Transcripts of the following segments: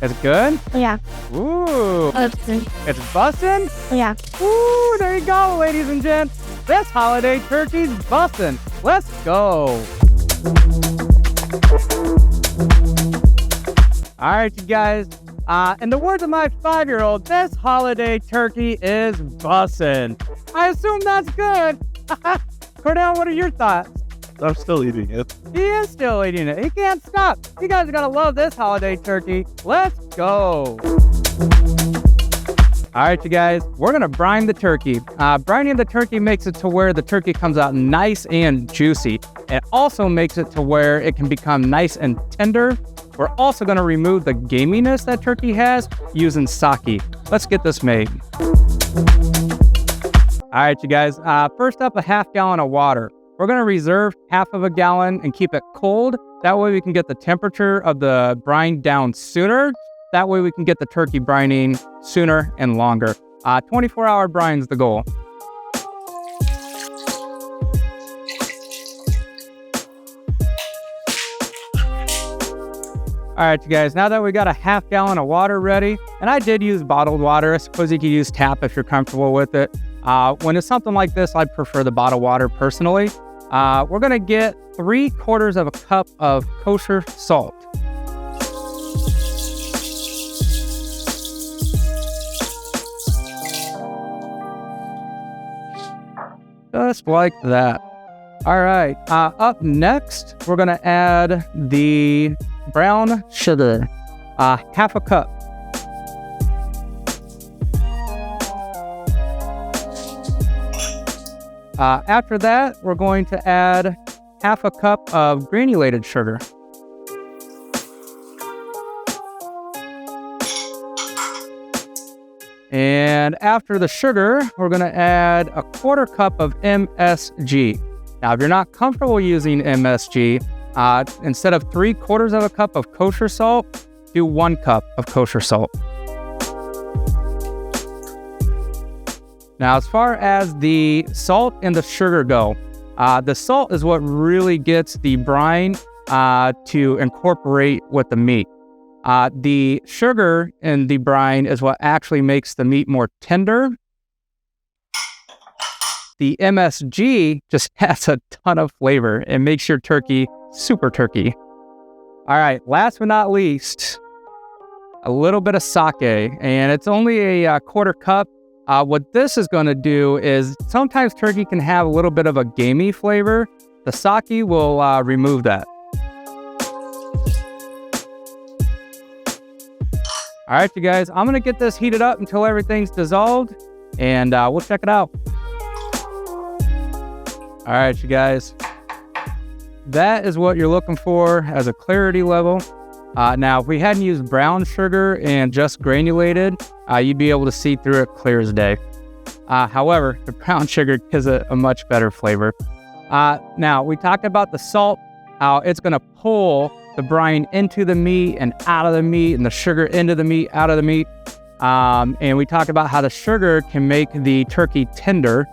It's good? Yeah. Ooh. It's bussin'? Yeah. Ooh, there you go, ladies and gents. This holiday turkey's bussin'. Let's go. All right, you guys. In the words of my 5-year-old, this holiday turkey is bussin'. I assume that's good. Cordell, what are your thoughts? I'm still eating it. He is still eating it. He can't stop. You guys are going to love this holiday turkey. Let's go. All right, you guys, we're going to brine the turkey. Brining the turkey makes it to where the turkey comes out nice and juicy. It also makes it to where it can become nice and tender. We're also going to remove the gaminess that turkey has using sake. Let's get this made. All right, you guys, first up, a half gallon of water. We're going to reserve half of a gallon and keep it cold. That way we can get the temperature of the brine down sooner. That way we can get the turkey brining sooner and longer. 24-hour brine's the goal. All right, you guys, now that we got a half gallon of water ready, and I did use bottled water. I suppose you could use tap if you're comfortable with it. When it's something like this, I prefer the bottled water personally. We're gonna get 3/4 of a cup of kosher salt. Just like that. All right, up next, we're gonna add the brown sugar, half a cup. After that, we're going to add half a cup of granulated sugar. And after the sugar, we're going to add a 1/4 cup of MSG. Now, if you're not comfortable using MSG, instead of 3/4 of a cup of kosher salt, do 1 cup of kosher salt. Now, as far as the salt and the sugar go, the salt is what really gets the brine to incorporate with the meat. The sugar in the brine is what actually makes the meat more tender. The MSG just adds a ton of flavor and makes your turkey super turkey. All right, last but not least, a little bit of sake, and it's only a 1/4 cup. What this is going to do is sometimes turkey can have a little bit of a gamey flavor. The sake will remove that. All right, you guys, I'm going to get this heated up until everything's dissolved, and we'll check it out. All right, you guys, that is what you're looking for as a clarity level. Now, if we hadn't used brown sugar and just granulated, you'd be able to see through it clear as day. However, the brown sugar gives it a much better flavor. Now, we talked about the salt, how it's going to pull the brine into the meat and out of the meat, and the sugar into the meat, out of the meat. And we talked about how the sugar can make the turkey tender.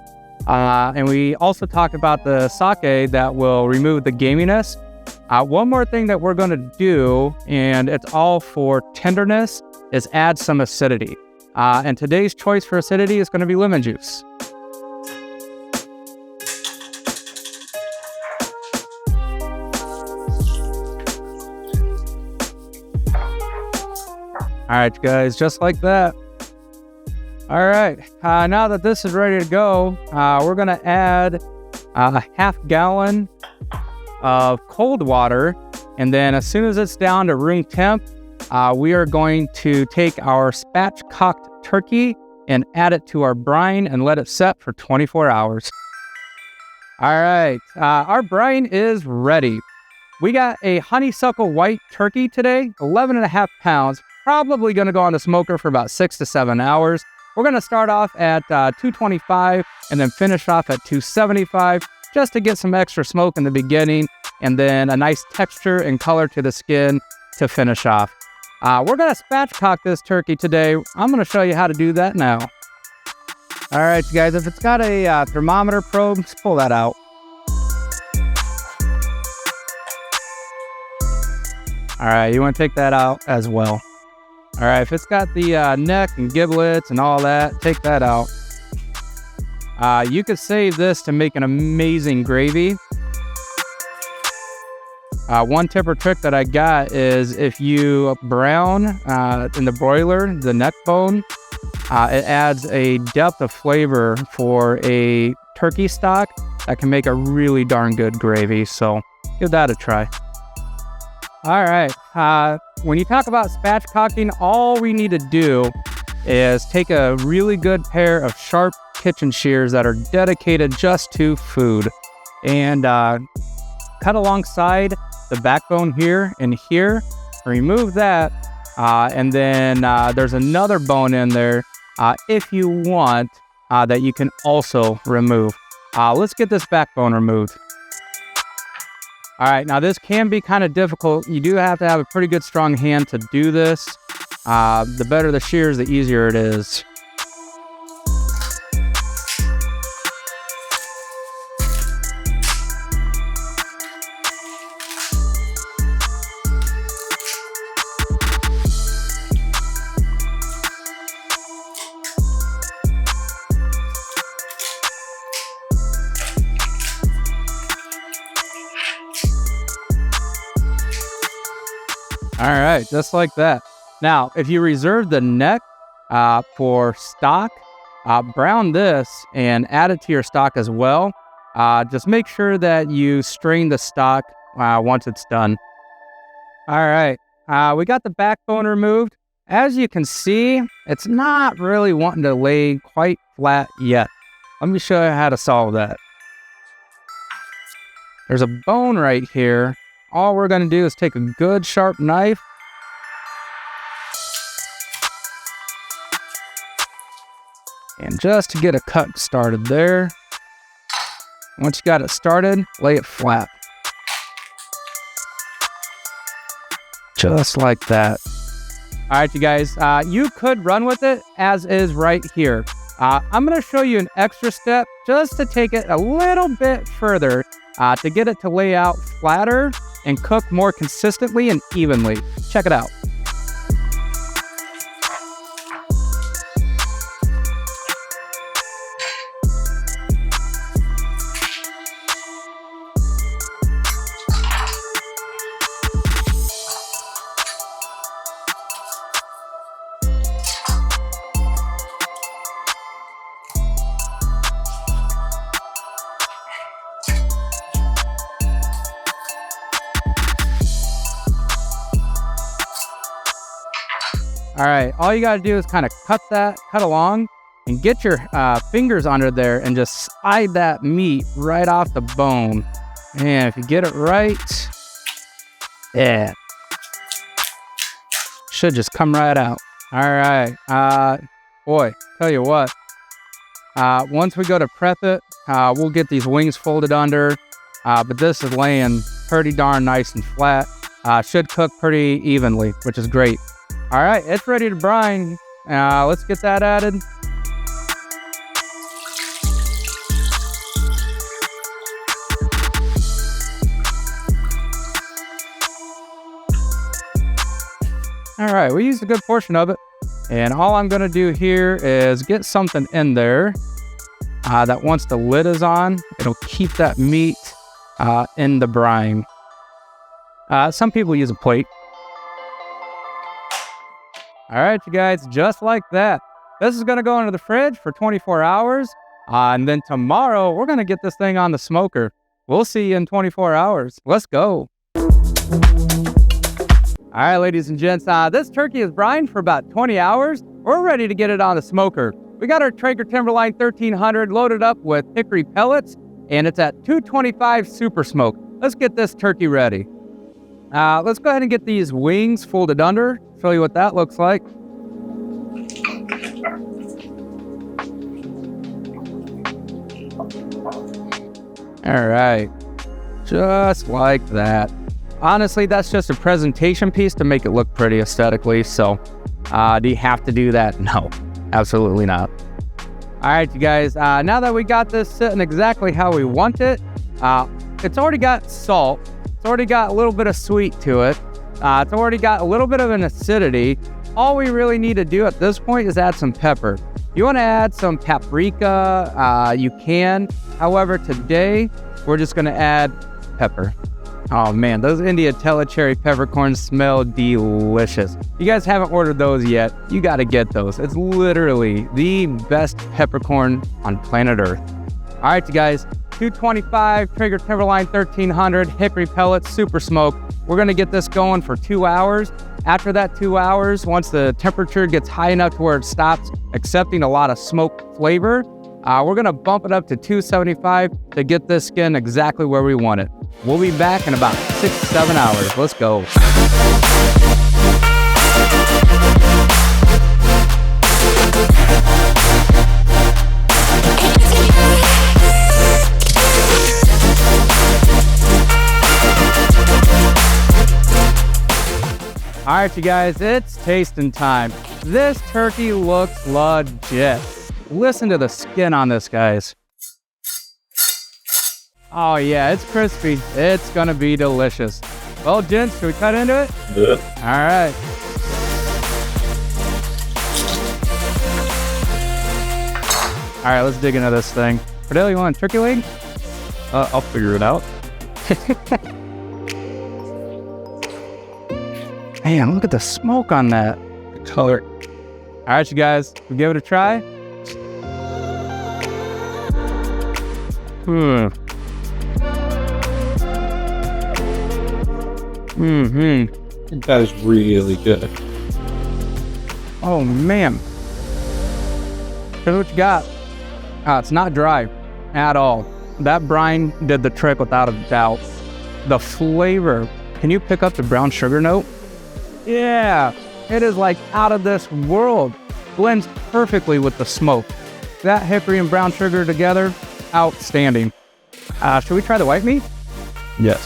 And we also talked about the sake that will remove the gaminess. One more thing that we're going to do, and it's all for tenderness, is add some acidity. And today's choice for acidity is going to be lemon juice. All right, guys, just like that. All right, now that this is ready to go, we're going to add a half gallon of cold water, and then as soon as it's down to room temp, we are going to take our spatchcocked turkey and add it to our brine and let it set for 24 hours. All right, our brine is ready. We got a honeysuckle white turkey today, 11.5 pounds, probably going to go on the smoker for about 6 to 7 hours. We're going to start off at 225 and then finish off at 275 just to get some extra smoke in the beginning and then a nice texture and color to the skin to finish off. We're going to spatchcock this turkey today. I'm going to show you how to do that now. All right, you guys, if it's got a thermometer probe, just pull that out. All right, you want to take that out as well. All right, if it's got the neck and giblets and all that, take that out. You could save this to make an amazing gravy. One tip or trick that I got is if you brown in the broiler, the neck bone, it adds a depth of flavor for a turkey stock that can make a really darn good gravy. So give that a try. All right. When you talk about spatchcocking, all we need to do is take a really good pair of sharp kitchen shears that are dedicated just to food and cut alongside the backbone here and here. Remove that, and then there's another bone in there if you want that you can also remove. Let's get this backbone removed. All right, now this can be kind of difficult. You do have to have a pretty good strong hand to do this. The better the shears, the easier it is. All right, just like that. Now, if you reserve the neck for stock, brown this and add it to your stock as well. Just make sure that you strain the stock once it's done. All right, we got the backbone removed. As you can see, it's not really wanting to lay quite flat yet. Let me show you how to solve that. There's a bone right here. All we're going to do is take a good sharp knife and just to get a cut started there. Once you got it started, lay it flat. Just like that. All right, you guys, you could run with it as is right here. I'm going to show you an extra step just to take it a little bit further to get it to lay out flatter and cook more consistently and evenly. Check it out. All right, all you gotta do is kind of cut along and get your fingers under there and just slide that meat right off the bone. And if you get it right, yeah, should just come right out. All right, boy, tell you what, once we go to prep it, we'll get these wings folded under, but this is laying pretty darn nice and flat. Should cook pretty evenly, which is great. All right, it's ready to brine. Let's get that added. All right, we used a good portion of it. And all I'm gonna do here is get something in there that once the lid is on, it'll keep that meat in the brine. Some people use a plate. All right, you guys, just like that. This is gonna go into the fridge for 24 hours. And then tomorrow, we're gonna get this thing on the smoker. We'll see you in 24 hours. Let's go. All right, ladies and gents, this turkey is brined for about 20 hours. We're ready to get it on the smoker. We got our Traeger Timberline 1300 loaded up with hickory pellets, and it's at 225 super smoke. Let's get this turkey ready. Let's go ahead and get these wings folded under. Show you what that looks like. All right, just like that. Honestly, that's just a presentation piece to make it look pretty aesthetically. So, do you have to do that? No, absolutely not. All right, you guys, now that we got this sitting exactly how we want it, it's already got salt. It's already got a little bit of sweet to it. It's already got a little bit of an acidity. all we really need to do at this point is add some pepper. You want to add some paprika, you can. However, today we're just going to add pepper. Oh man, those Indiatella cherry peppercorns smell delicious. If you guys haven't ordered those yet, you got to get those. It's literally the best peppercorn on planet Earth. All right, you guys, 225 Traeger Timberline 1300 Hickory pellets, super smoke. We're going to get this going for 2 hours. After that 2 hours, once the temperature gets high enough to where it stops accepting a lot of smoke flavor, we're going to bump it up to 275 to get this skin exactly where we want it. We'll be back in about 6-7 hours. Let's go. All right, you guys, it's tasting time. This turkey looks legit. Listen to the skin on this, guys. Oh yeah, it's crispy. It's gonna be delicious. Well, gents, should we cut into it? Yeah. All right. All right, let's dig into this thing. Fidel, you want a turkey leg? I'll figure it out. Man, look at the smoke on that. The color. All right, you guys, we'll give it a try. That is really good. Oh man. Here's what you got. It's not dry at all. That brine did the trick without a doubt. The flavor, can you pick up the brown sugar note? Yeah, it is like out of this world. Blends perfectly with the smoke. That hickory and brown sugar together, outstanding. Should we try the white meat? Yes.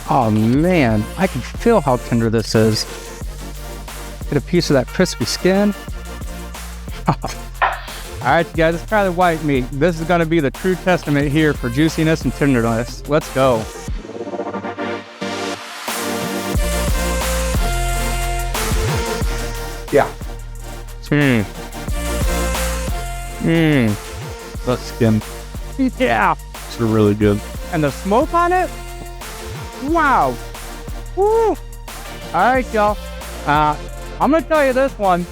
Oh man, I can feel how tender this is. Get a piece of that crispy skin. All right, you guys, let's try the white meat. This is gonna be the true testament here for juiciness and tenderness. Let's go. Yeah. The skin. Yeah. It's really good. And the smoke on it? Wow. Woo. All right, y'all. I'm gonna tell you this one.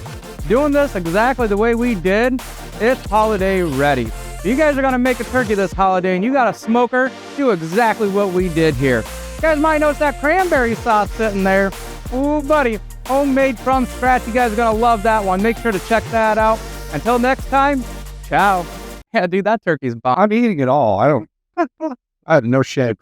Doing this exactly the way we did, it's holiday ready. If you guys are gonna make a turkey this holiday and you got a smoker, do exactly what we did here. You guys might notice that cranberry sauce sitting there. Ooh, buddy, homemade from scratch. You guys are gonna love that one. Make sure to check that out. Until next time, ciao. Yeah, dude, that turkey's bomb. I'm eating it all. I have no shame.